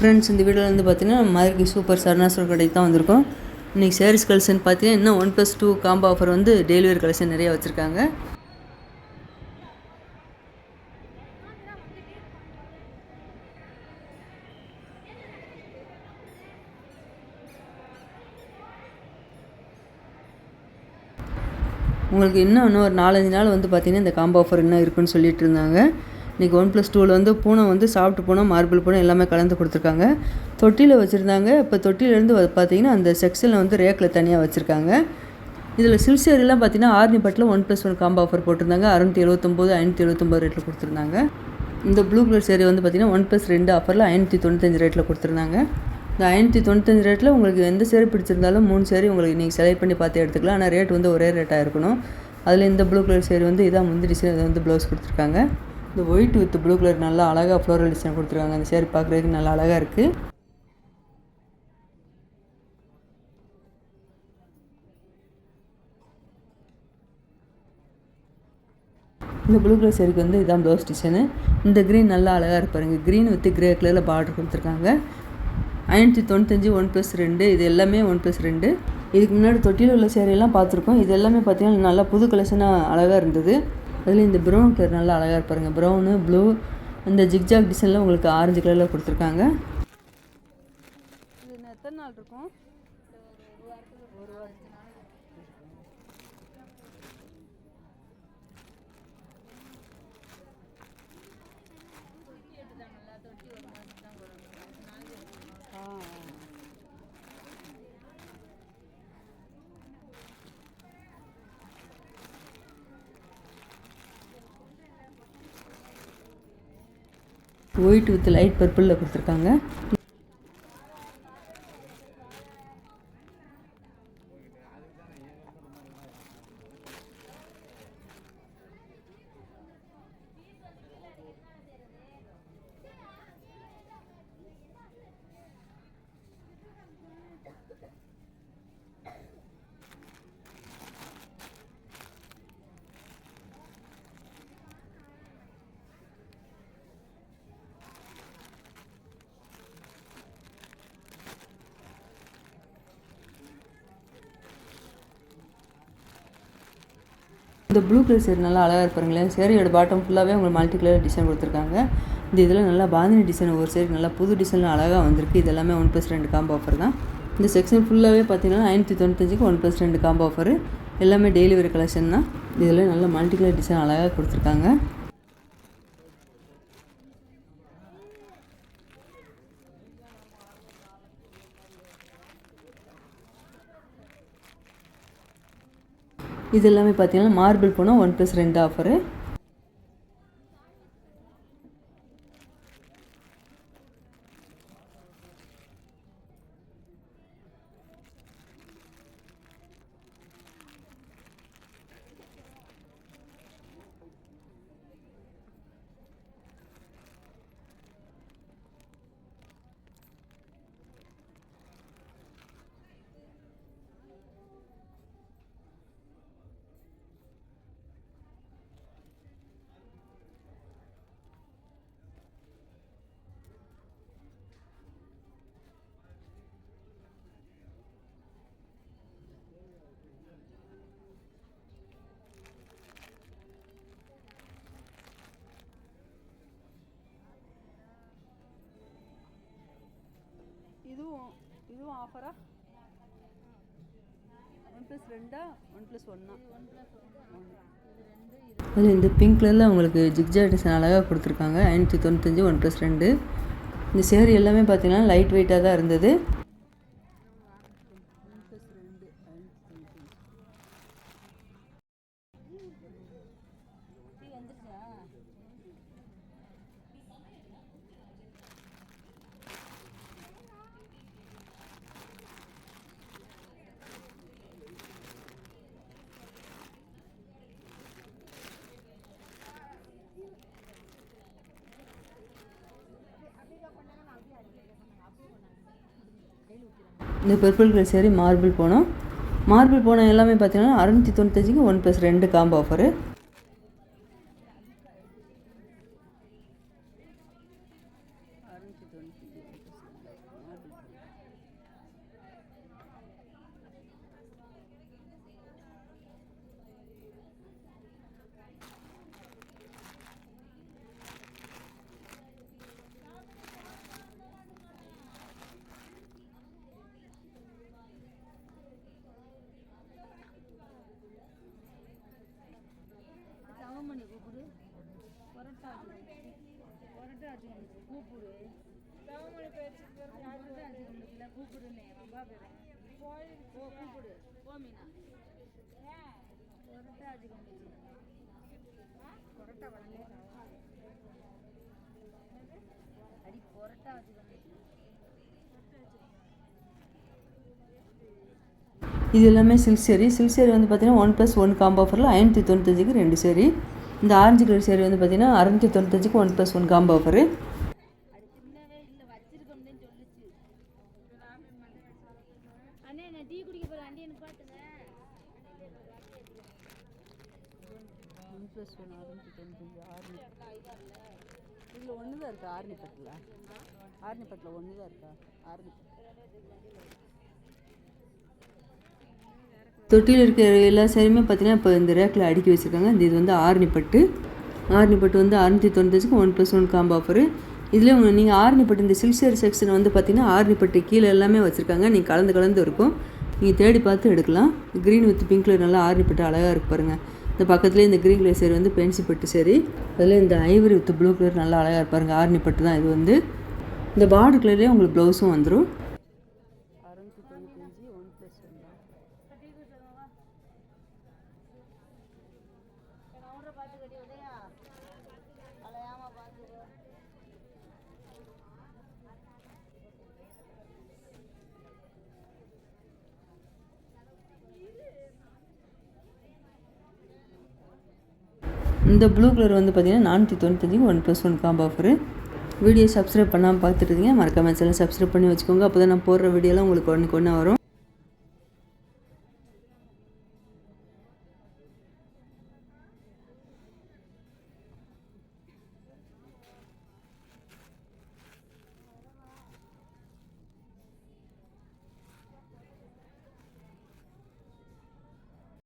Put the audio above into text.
Friends, இந்த வீடியோவில் வந்து பார்த்தீங்கன்னா மதுரைக்கு சூப்பர் சரணாஸ்வரர் கடைக்கு தான் வந்திருக்கோம். இன்றைக்கி சாரீஸ் கலெக்ஷன் பார்த்தீங்கன்னா இன்னும் 1+2 காம்போ ஆஃபர் வந்து டெலிவரி கலெக்ஷன் நிறையா வச்சுருக்காங்க. உங்களுக்கு இன்னும் ஒரு 4-5 நாள் வந்து பார்த்திங்கன்னா இந்த காம்போ ஆஃபர் இன்னும் இருக்குன்னு சொல்லிட்டு இருந்தாங்க. இன்றைக்கி 1+2ல் வந்து பூனை வந்து சாப்பிட்டு பூனை, மார்பிள் பூனை எல்லாமே கலந்து கொடுத்துருக்காங்க. தொட்டியில் வச்சுருந்தாங்க. இப்போ தொட்டிலேருந்து பார்த்திங்கன்னா அந்த செக்ஷனில் வந்து ரேக்கில் தனியாக வச்சுருக்காங்க. இதில் சில்க் சேரீலாம் பார்த்திங்கன்னா ஆர்னிபட்டில் 1+1 காம்போ ஆஃபர் போட்டிருந்தாங்க. 679, 579 ரேட்டில் கொடுத்துருந்தாங்க. இந்த ப்ளூ கலர் சேரீ வந்து பார்த்திங்கன்னா 1+2 ஆஃபரில் 595 ரேட்டில் கொடுத்துருந்தாங்க. இந்த 595 ரேட்டில் உங்களுக்கு எந்த சேரீ பிடிச்சிருந்தாலும் 3 சேரீ உங்களுக்கு நீங்கள் செலக்ட் பண்ணி பார்த்து எடுத்துக்கலாம். ஆனால் ரேட் வந்து ஒரே ரேட்டாக இருக்கணும். அதில் இந்த ப்ளூ கலர் சேரீ வந்து இதான் முந்திரி சேரீ, இது வந்து ப்ளவுஸ் கொடுத்துருக்காங்க. இந்த ஒயிட் வித் ப்ளூ கலர் நல்லா அழகாக ஃப்ளோரல் டிசைன் கொடுத்துருக்காங்க. அந்த சேரீ பார்க்குறதுக்கு நல்லா அழகாக இருக்குது. இந்த ப்ளூ கலர் சேரீக்கு வந்து இதான் ப்ளவுஸ் டிசைனு. இந்த க்ரீன் நல்லா அழகாக இருப்பாருங்க. க்ரீன் வித் கிரே கலரில் பார்டர் கொடுத்துருக்காங்க. 595 1+2, இது எல்லாமே 1+2. இதுக்கு முன்னாடி தொட்டியில் உள்ள சேரீலாம் பார்த்துருக்கோம். இது எல்லாமே பார்த்தீங்கன்னா நல்லா புது கலெக்ஷனாக அழகாக இருந்தது. அதில் இந்த ப்ரௌன் கலர் நல்லா அழகாக இருப்பாருங்க. ப்ரௌனு, ப்ளூ, இந்த ஜிக்ஜாக் டிசைனில் உங்களுக்கு ஆரஞ்சு கலரில் கொடுத்துருக்காங்க. இது எத்தனை நாள் இருக்கும்? ஒரு வாரம். ஒயிட் வித் லைட் பர்பிளில் கொடுத்துருக்காங்க. இந்த ப்ளூ கலர் சேரீ நல்லா அழகாக இருப்பாருங்களேன். சேரீயோட பாட்டம் ஃபுல்லாகவே உங்களுக்கு மல்டி கலர் டிசைன் கொடுத்துருக்காங்க. இந்த இதில் நல்லா பாந்தினி டிசைன் ஒரு சேரீ நல்லா புது டிசைனில் அழகாக வந்திருக்கு. இது எல்லாமே 1+2 காம்போ ஆஃபர் தான். இந்த செக்ஷன் ஃபுல்லாகவே பார்த்தீங்கன்னா 595க்கு 1+2 காம்போ ஆஃபர். எல்லாமே டெலிவரி கலெக்ஷன் தான். இதில் நல்லா மல்டி கலர் டிசைன் அழகாக கொடுத்துருக்காங்க. இது எல்லாமே பார்த்தீங்கன்னா மார்பிள் போனால் 1+2 ஆஃபரு. இதுவும் ஆஃபரா? 1+2 1+1. அதில் இந்த பிங்க் கலரில் உங்களுக்கு ஜிக்ஜாக் டிசைன் அழகாக கொடுத்துருக்காங்க. 595 1+2. இந்த சேரீ எல்லாமே பார்த்தீங்கன்னா லைட் வெயிட்டாக தான் இருந்தது. இந்த பர்பிள் கலர் சேரீ மார்பிள் போனம் எல்லாமே பார்த்தீங்கன்னா 695க்கு 1+2 காம்போ ஆஃபரு. இது எல்லாமே சில்க் சேரீ. சில்க் சேரீ வந்து பார்த்தீங்கன்னா 1+1 காம்போ ஆஃபரில் 595க்கு 2 சேரீ. இந்த ஆரஞ்சு கலர் சேரீ வந்து பார்த்தீங்கன்னா 695க்கு 1+1 காம்போ ஆஃபரு. இதில் ஒன்று தான் இருக்கா ஆரணிப்பட்டில்? ஆரணிப்பட்டில் ஒன்று தான் இருக்கா ஆரணிப்பட்டு? தொட்டியில் இருக்கிற எல்லா சேரீயுமே பார்த்தீங்கன்னா இப்போ இந்த ரேக்கில் அடுக்கி வச்சுருக்காங்க. இது வந்து ஆரணிப்பட்டு. ஆரணிப்பட்டு வந்து 695க்கு 1+1 காம்போ ஆஃபரு. இதில் நீங்கள் ஆரணிப்பட்டு இந்த சில்க் சேரீ செக்ஷன் வந்து பார்த்தீங்கன்னா ஆரணிப்பட்டு கீழே எல்லாமே வச்சுருக்காங்க. நீங்கள் கலந்து இருக்கும். நீங்கள் தேடி பார்த்து எடுக்கலாம். க்ரீன் வித் பிங்க் கலர் நல்லா ஆரணிப்பட்டு அழகாக இருக்கு பாருங்கள். இந்த பக்கத்துலேயே இந்த க்ரீன் கலர் சேரீ வந்து பென்சி பட்டு சேரீ. அதில் இந்த ஐவரி வித் ப்ளூ கலர் நல்லா அழகாக இருப்பாருங்க. ஆரணிப்பட்டு தான் இது வந்து. இந்த பார்டர் கலர்லேயே உங்களுக்கு ப்ளவுஸும் வந்துடும். 695 1+1 தான். இந்த ப்ளூ கலர் வந்து பார்த்தீங்கன்னா 495க்கு 1+1 காம்போ ஆஃபரு. வீடியோ சப்ஸ்கிரைப் பண்ணாமல் பார்த்துட்டு இருக்கீங்க, மறக்காம சேனல் சப்ஸ்கிரைப் பண்ணி வச்சுக்கோங்க. அப்போ தான் நான் போடுற வீடியோலாம் உங்களுக்கு ஒன்றுக்கு ஒன்று வரும்.